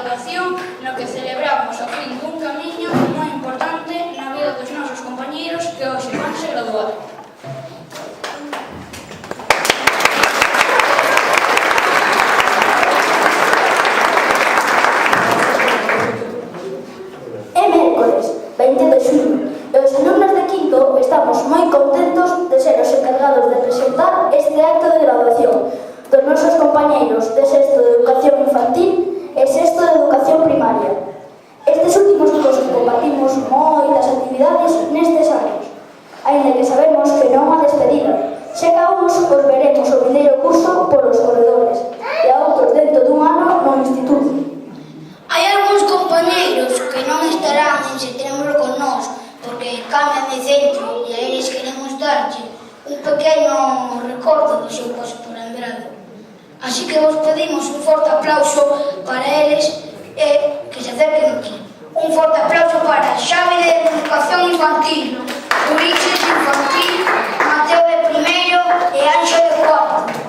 graduación no que celebramos o fin dun camiño moi importante na vida dos nosos compañeiros que hoxe vanse graduar. É mércoles, 20 de xullo, e os alumnos de quinto estamos moi contentos de ser os encargados de presentar este acto de graduación dos nosos compañeiros de sexto de educación infantil e sexto de educación primaria. Estes últimos cursos compartimos moitas actividades nestes anos, aínda que sabemos que non a despedida, xa que a uns os veremos o vindeiro curso polos corredores e a outros dentro dun ano no instituto. Hai algúns compañeiros que non estarán en setembro con nós porque cambian de centro e a eles queremos darlle un pequeno recordo do seu paso por Andrado. Así que vos pedimos un forte aplauso para eles e que se acerquen aquí. Un forte aplauso para Xavi de Educación Infantil, Ulises Infantil, Mateo de Primeiro e Anxo de Cuarto.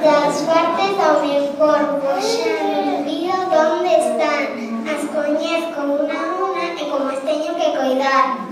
Das partes do meu corpo xa me olvido donde están. As coñezco unha a unha e como as teño que coidar.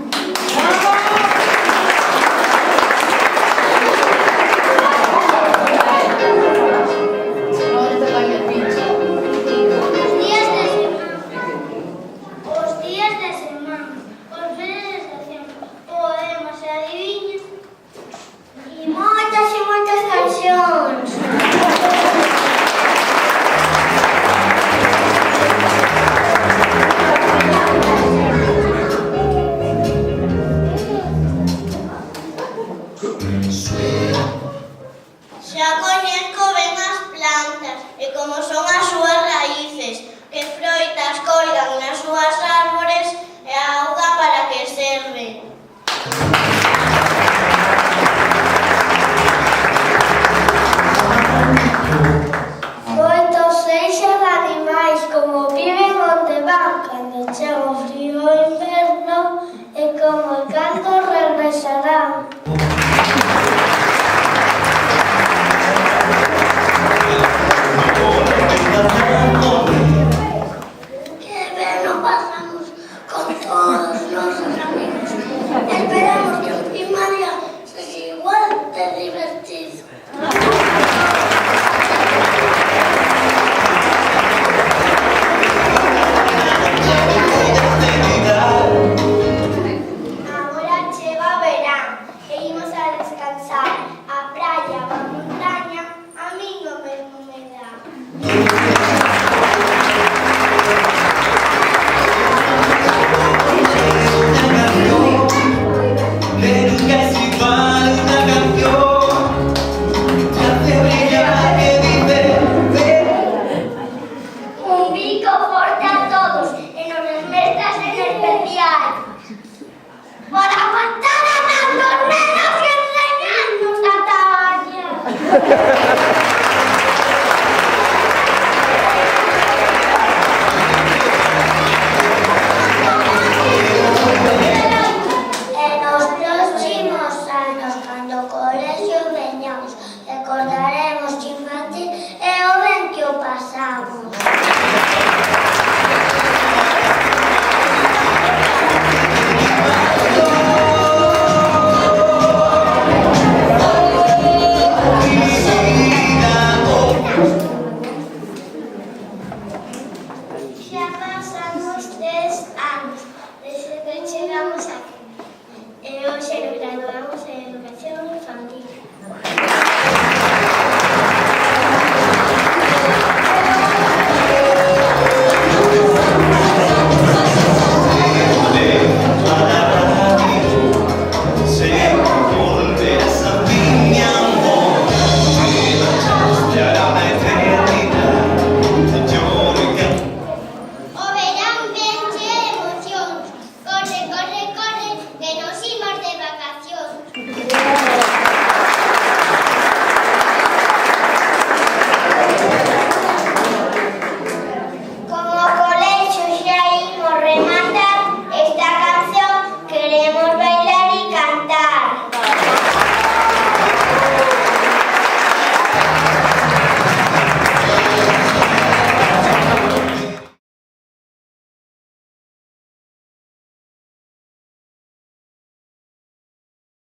que nunca Gracias.